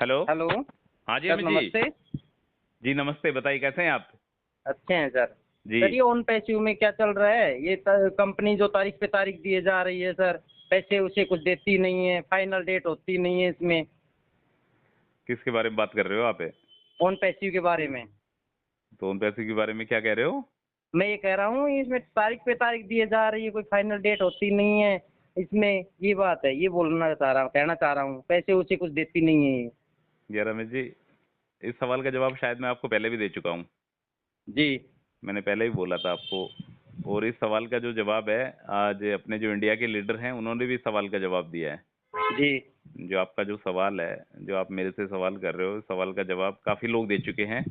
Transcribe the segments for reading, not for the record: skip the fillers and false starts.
Hello. Hello हाँ जी sir, Amit ji. नमस्ते। जी नमस्ते, बताइए कैसे हैं आप? अच्छे हैं सर। जी। सर, ये ऑन पैसिव में क्या चल रहा है? ये कंपनी जो तारीख पे तारीख दिए जा रही है सर, पैसे उसे कुछ देती नहीं है, फाइनल डेट होती नहीं है इसमें। किसके बारे में बात कर रहे हो आप? ऑन पैसिव के बारे में तो उन पैसे के बारे में क्या कह रहे हो? मैं ये कह रहा हूँ, इसमें तारीख पे तारीख दिए जा रही है, कोई फाइनल डेट होती नहीं है इसमें। ये बात है, ये बोलना चाह रहा हूँ, कहना चाह रहा हूँ, पैसे उसे कुछ देती नहीं है ये। यार अमित जी, इस सवाल का जवाब शायद मैं आपको पहले भी दे चुका हूँ। जी मैंने पहले ही बोला था आपको। और इस सवाल का जो जवाब है, आज अपने जो इंडिया के लीडर हैं उन्होंने भी इस सवाल का जवाब दिया है। जी जो आपका जो सवाल है, जो आप मेरे से सवाल कर रहे हो, इस सवाल का जवाब काफ़ी लोग दे चुके हैं।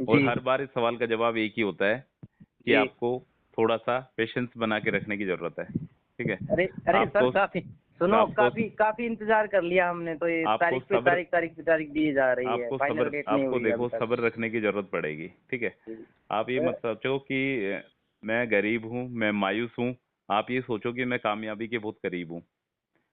और जी हर बार इस सवाल का जवाब एक ही होता है कि जी। आपको थोड़ा सा पेशेंस बना के रखने की ज़रूरत है। ठीक है। अरे अरे सर, आपको काफी सुनो, आपको काफी काफी इंतजार कर लिया हमने तो। ये आपको सब्र तारीख पे तारीख दी जा रही है, आपको फाइनल सब्र डेट नहीं आपको हुई अभी देखो तक। सब्र रखने की जरूरत पड़ेगी। ठीक है। जी। आप ये मत सोचो कि मैं गरीब हूँ, मैं मायूस हूँ। आप ये सोचो कि मैं कामयाबी के बहुत करीब हूँ।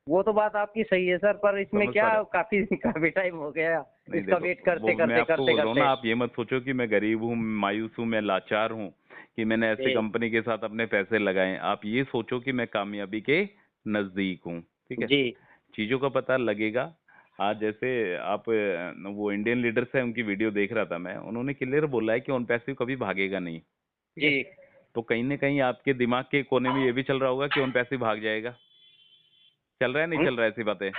वो तो बात आपकी सही है सर, पर इसमें समझ पा क्या रहे हो? काफी काफी टाइम हो गया नहीं इसका देखो, वेट करते वो मैं करते आपको करते बोल रहा हूँ ना, करते। आप ये मत सोचो कि मैं गरीब हूँ, मैं मायूस हूँ, मैं लाचार हूँ कि मैंने ऐसे जी कंपनी के साथ अपने पैसे लगाए। आप ये सोचो कि मैं कामयाबी के नजदीक हूँ। ठीक है। जी चीजों का पता लगेगा। आज जैसे आप वो इंडियन लीडर्स है, उनकी वीडियो देख रहा था मैं, उन्होंने क्लियर बोला है कि ऑन पैसिव कभी भागेगा नहीं। ठीक जी। है। तो कहीं ना कहीं आपके दिमाग के कोने में ये भी चल रहा होगा कि ऑन पैसिव भाग जाएगा। चल रहा है नहीं हम्म? चल रहा है ऐसी बातें?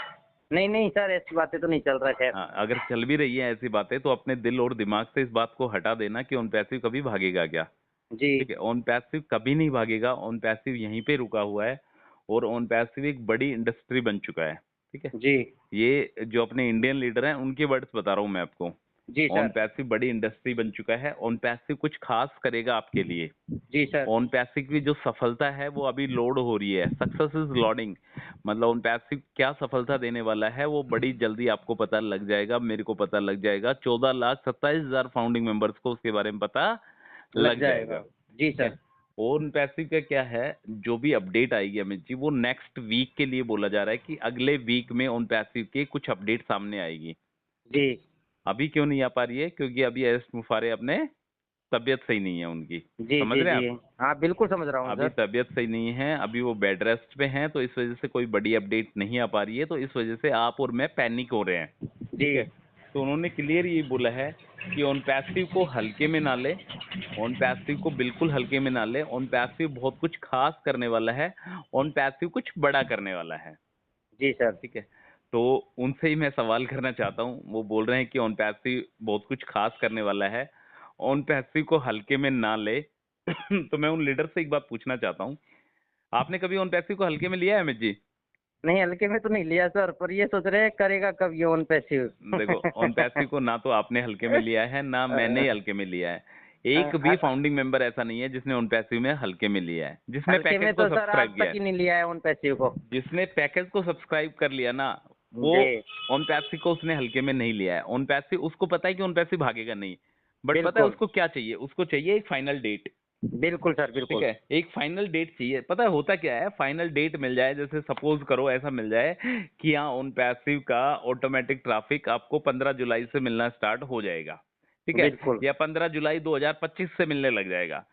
नहीं नहीं सर, ऐसी बातें तो नहीं चल रहा। खैर। हाँ, अगर चल भी रही है ऐसी बातें तो अपने दिल और दिमाग से इस बात को हटा देना कि ऑन पैसिव कभी भागेगा क्या। जी ठीक है। ऑन पैसिव कभी नहीं भागेगा। ऑन पैसिव यहीं पे रुका हुआ है। और ऑन पैसिव एक बड़ी इंडस्ट्री बन चुका है। ठीक है। जी ये जो अपने इंडियन लीडर हैं उनके वर्ड्स बता रहा हूँ मैं आपको। जी ऑन सर। पैसिव बड़ी इंडस्ट्री बन चुका है। ऑन पैसिव कुछ खास करेगा आपके लिए। जी सर। ऑन पैसिव की जो सफलता है वो अभी लोड हो रही है। Success is loading. मतलब ऑन पैसिव क्या सफलता देने वाला है वो बड़ी जल्दी आपको पता लग जाएगा, मेरे को पता लग जाएगा, 14,27,000 फाउंडिंग मेंबर्स को उसके बारे में पता लग लग जाएगा। जाएगा। जी ठीक है। सर। ऑन पैसिव का क्या है, जो भी अपडेट आएगी अमित जी, वो नेक्स्ट वीक के लिए बोला जा रहा है कि अगले वीक में ऑन पैसिव के कुछ अपडेट सामने आएगी। जी अभी क्यों नहीं आ पा रही है? क्योंकि अभी एस मुफारे अपने तबीयत सही नहीं है उनकी। जी समझ जी रहे हैं जी। आप? हाँ, बिल्कुल समझ रहा हूँ अभी सर। तबीयत सही नहीं है, अभी वो बेड रेस्ट पे हैं, तो इस वजह से कोई बड़ी अपडेट नहीं आ पा रही है। तो इस वजह से आप और मैं पैनिक हो रहे हैं। जी ठीक है। तो उन्होंने क्लियर ये बोला है कि ऑन पैसिव को हल्के में ना ले। ऑन पैसिव को बिल्कुल हल्के में ना ले। ऑन पैसिव बहुत कुछ खास करने वाला है। ऑन पैसिव कुछ बड़ा करने वाला है। जी सर। ठीक है। तो उनसे ही मैं सवाल करना चाहता हूँ। वो बोल रहे हैं कि ऑन पैसिव बहुत कुछ खास करने वाला है, ऑन पैसिव को हल्के में ना ले। तो मैं उन लीडर से एक बात पूछना चाहता हूँ, आपने कभी ऑन पैसिव को हल्के में लिया है अमित जी? नहीं, हल्के में तो नहीं लिया सर, पर ये सोच रहे हैं करेगा कब ये ऑन पैसिव। देखो, ऑन पैसिव को ना तो आपने हल्के में लिया है, ना मैंने हल्के में लिया है। एक भी फाउंडिंग मेंबर ऐसा नहीं है जिसने ऑन पैसिव में हल्के में लिया है, जिसने हल्के में पैकेज को तो सर आज सब्सक्राइब किया तक है। ही नहीं लिया है ऑन पैसिव को। जिसने पैकेज को सब्सक्राइब कर लिया ना, वो जी ऑन पैसिव को उसने हल्के में नहीं लिया है। ऑन पैसिव उसको पता है कि ऑन पैसिव भागेगा नहीं। बट पता है बिल्कुल उसको क्या चाहिए? उसको चाहिए एक फाइनल डेट। बिल्कुल सर, ठीक बिल्कुल। है। एक फाइनल डेट चाहिए। पता है होता क्या है? फाइनल डेट मिल जाए, जैसे सपोज करो ऐसा मिल जाए कि हाँ, ऑन पैसिव का ऑटोमेटिक ट्रैफिक आपको 15 जुलाई से मिलना स्टार्ट हो जाएगा। ठीक है। बिल्कुल। या 15 जुलाई 2025 से मिलने लग जाएगा।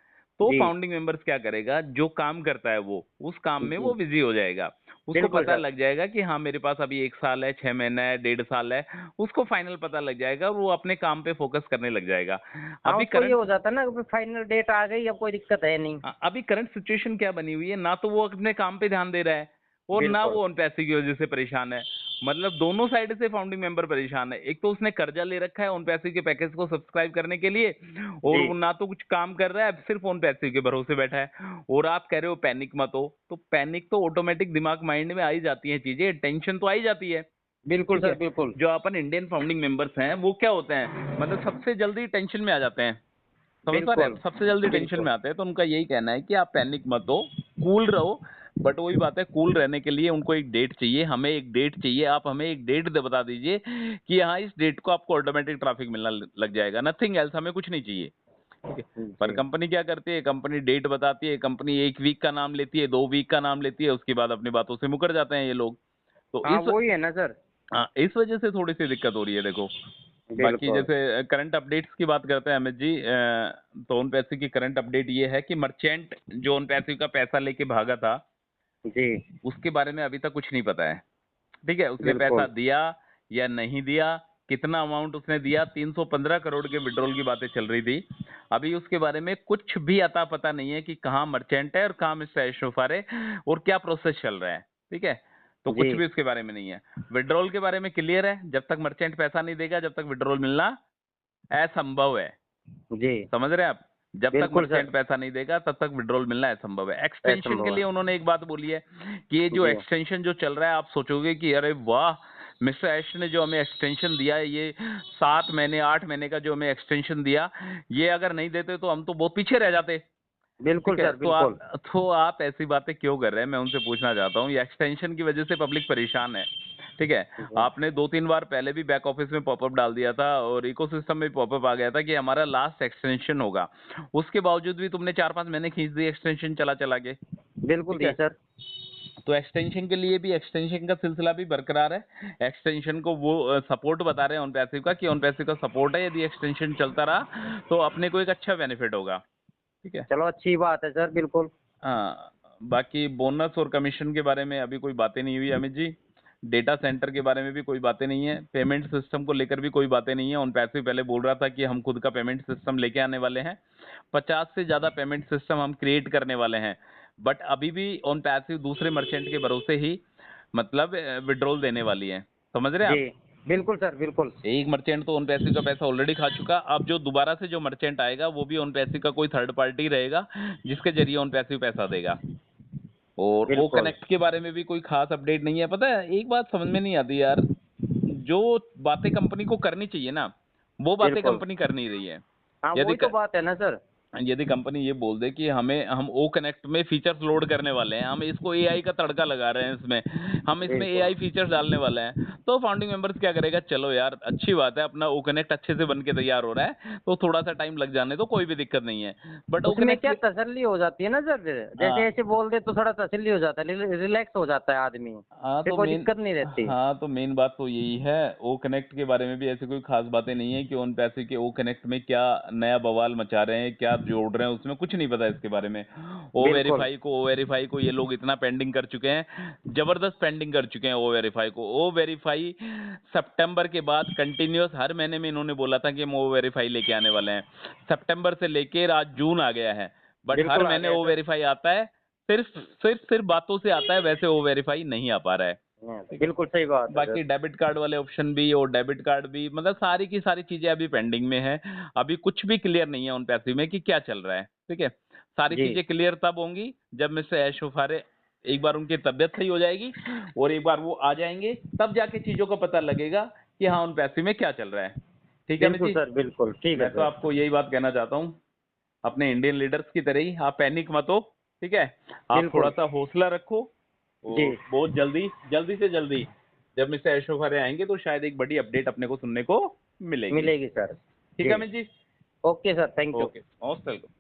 तो जी फाउंडिंग मेंबर्स क्या करेगा? जो काम करता है वो उस काम में जी। वो बिजी हो जाएगा। उसको बिल्कुल पता सर। लग जाएगा कि हाँ, मेरे पास अभी 1 साल है, 6 महीना है, 1.5 साल है। उसको फाइनल पता लग जाएगा और वो अपने काम पे फोकस करने लग जाएगा। हाँ, अभी उसको ये करंट हो जाता है ना, फाइनल डेट आ गई, अब कोई दिक्कत है नहीं। अभी करंट सिचुएशन क्या बनी हुई है, ना तो वो अपने काम पे ध्यान दे रहा है और ना बिल्कुल वो ऑन पैसे की वजह से परेशान है। मतलब दोनों साइड से फाउंडिंग मेंबर परेशान है। एक तो उसने कर्जा ले रखा है ऑन पैसे के पैकेज को सब्सक्राइब करने के लिए, और जी। वो ना तो कुछ काम कर रहा है, सिर्फ ऑन पैसे के भरोसे बैठा है। और आप कह रहे हो पैनिक मत हो, तो पैनिक तो ऑटोमेटिक दिमाग माइंड में आ ही जाती है चीजें, टेंशन तो आ ही जाती है। बिल्कुल ठीक सर, है। बिल्कुल। जो अपन इंडियन फाउंडिंग मेंबर्स हैं वो क्या होते हैं, मतलब सबसे जल्दी टेंशन में आ जाते हैं। समझ पा रहे हैं बिल्कुल आप? सबसे जल्दी टेंशन बिल्कुल। में आते हैं। तो उनका यही कहना है कि आप पैनिक मत हो, कूल रहो। बट वही बात है, कूल रहने के लिए उनको एक डेट चाहिए, हमें एक डेट चाहिए। आप हमें एक डेट बता दीजिए कि हाँ, इस डेट को आपको ऑटोमेटिक ट्रैफिक मिलना लग जाएगा। नथिंग एल्स, हमें कुछ नहीं चाहिए। ठीक है। पर जी। कंपनी क्या करती है? कंपनी डेट बताती है, कंपनी 1 वीक का नाम लेती है, 2 वीक का नाम लेती है, उसके बाद अपनी बातों से मुकर जाते हैं ये लोग। तो हाँ, इस वो ही है ना सर। हाँ, इस वजह से थोड़ी सी दिक्कत हो रही है देखो। बाकी बिल्कुल। जैसे करंट अपडेट्स की बात करते हैं अमित जी, तो ओन पैसिव की करंट अपडेट ये है कि मर्चेंट जो ओन पैसिव का पैसा लेके भागा था, जी। उसके बारे में अभी तक कुछ नहीं पता है। ठीक है, उसने पैसा बिल्कुल। दिया या नहीं दिया, कितना अमाउंट उसने दिया, 315 करोड़ के विड्रॉल की बातें चल रही थी। अभी उसके बारे में कुछ भी अता पता नहीं है कि कहाँ मर्चेंट है और कहाँ मिस्टर एशोफार है और क्या प्रोसेस चल रहा है। ठीक है, तो जी। कुछ भी उसके बारे में नहीं है। विड्रॉल के बारे में क्लियर है, जब तक मर्चेंट पैसा नहीं देगा जब तक विड्रॉल मिलना असंभव है। जी। समझ रहे हैं आप? जब तक बिल्कुल सर। मर्चेंट पैसा नहीं देगा तब तक विड्रॉल मिलना असंभव है। एक्सटेंशन के असंभव है। लिए उन्होंने एक बात बोली है कि ये जो जी। एक्सटेंशन जो चल रहा है, आप सोचोगे कि अरे वाह, मिस्टर ऐश ने जो हमें एक्सटेंशन दिया है, ये 7 महीने 8 महीने का जो हमें एक्सटेंशन दिया, ये अगर नहीं देते तो हम तो बहुत पीछे रह जाते। बिल्कुल ठीक है, सर। बिल्कुल। तो आप ऐसी बातें क्यों कर रहे हैं, मैं उनसे पूछना चाहता हूँ। ये एक्सटेंशन की वजह से पब्लिक परेशान है। ठीक है, जी। आपने 2-3 बार पहले भी बैक ऑफिस में पॉपअप डाल दिया था और इकोसिस्टम में पॉपअप आ गया था कि हमारा लास्ट एक्सटेंशन होगा। उसके बावजूद भी तुमने 4-5 महीने खींच दिए एक्सटेंशन चला चला के। बिल्कुल ठीक दी है, सर। तो एक्सटेंशन के लिए भी एक्सटेंशन का सिलसिला भी बरकरार है। एक्सटेंशन को वो सपोर्ट बता रहे हैं ऑन पैसिव का कि ऑन पैसिव का सपोर्ट है, यदि एक्सटेंशन चलता रहा तो अपने को एक अच्छा बेनिफिट होगा। ठीक है, चलो अच्छी बात है सर। बिल्कुल। हाँ, बाकी बोनस और कमीशन के बारे में अभी कोई बातें नहीं हुई अमित जी। डेटा सेंटर के बारे में भी कोई बातें नहीं है। पेमेंट सिस्टम को लेकर भी कोई बातें नहीं है। ऑन पैसिव पहले बोल रहा था कि हम खुद का पेमेंट सिस्टम लेके आने वाले हैं, 50 से ज्यादा पेमेंट सिस्टम हम क्रिएट करने वाले हैं। बट अभी भी ऑन पैसिव दूसरे मर्चेंट के भरोसे ही मतलब विड्रॉल देने वाली है। समझ रहे हैं जी। आप? बिल्कुल सर। बिल्कुल। एक मर्चेंट तो ऑन पैसिव का पैसा ऑलरेडी खा चुका। अब जो दोबारा से जो मर्चेंट आएगा वो भी ऑन पैसिव का कोई थर्ड पार्टी रहेगा जिसके जरिए ऑन पैसिव पैसा देगा। और ओ बिल्कुल। कनेक्ट के बारे में भी कोई खास अपडेट नहीं है। पता है, एक बात समझ में नहीं आती यार, जो बातें कंपनी को करनी चाहिए ना, वो बातें बिल्कुल। कंपनी कर नहीं रही है। हाँ, यदि वही तो बात है ना सर। यदि कंपनी ये बोल दे कि हम ओ कनेक्ट में फीचर्स लोड करने वाले हैं, हम इसको एआई का तड़का लगा रहे हैं, इसमें हम इसमें बिल्कुल। एआई फीचर्स डालने वाले हैं, तो फाउंडिंग मेंबर्स क्या करेगा, चलो यार अच्छी बात है, अपना ओ कनेक्ट अच्छे से बन के तैयार हो रहा है तो थोड़ा सा टाइम लग जाने तो कोई भी दिक्कत नहीं है। बट ओ उसमें क्या कनेक्ट, तसल्ली हो जाती है ना सर, फिर जैसे हाँ ऐसे बोल दे तो थोड़ा तसल्ली हो जाता है, रिलैक्स हो जाता है आदमी। हाँ फिर तो कोई मेन दिक्कत नहीं रहती। हाँ तो मेन बात तो यही है। ओ कनेक्ट के बारे में भी ऐसी कोई खास बातें नहीं है कि उन पैसे के ओ कनेक्ट में क्या नया बवाल मचा रहे हैं, क्या जोड़ रहे हैं, उसमें कुछ नहीं पता इसके बारे में। बिल्कुल। ओ वेरीफाई को ये लोग इतना पेंडिंग कर चुके हैं, जबरदस्त पेंडिंग कर चुके हैं ओ वेरीफाई को। ओ वेरीफाई सितंबर के बाद कंटिन्यूअस हर महीने में इन्होंने बोला था कि हम ओ वेरीफाई लेके आने वाले हैं। सितंबर से लेके आज जून आ गया है, बट हर बिल्कुल आ महीने गया ओ सर। वेरीफाई आता है, सिर्फ बातों से आता है, वैसे ओ वेरीफाई नहीं आ पा रहा है। हाँ, ठीक है, बिल्कुल सही बात है बाकी सर। डेबिट कार्ड वाले ऑप्शन भी और डेबिट कार्ड भी, मतलब सारी की सारी चीजें अभी पेंडिंग में है। अभी कुछ भी क्लियर नहीं है उन पैसे में कि क्या चल रहा है। ठीक है, सारी जी। चीजें क्लियर तब होंगी जब मिस्टर ऐश वफारे, एक बार उनकी तबीयत सही हो जाएगी और एक बार वो आ जाएंगे, तब जाके चीजों का पता लगेगा कि हाँ उन पैसे में क्या चल रहा है। ठीक है अमित बिल्कुल जी, सर। बिल्कुल ठीक है मैं तो सर। आपको यही बात कहना चाहता हूँ, अपने इंडियन लीडर्स की तरह ही आप पैनिक मत हो। ठीक है, आप थोड़ा बिल्कुल। सा हौसला रखो जी। और बहुत जल्दी जल्दी से जल्दी जब मिस्टर अशोक हरे आएंगे तो शायद एक बड़ी अपडेट अपने को सुनने को मिलेगी। मिलेगी सर। ठीक जी। है Amit ji, okay sir. Thank you. Okay, most welcome.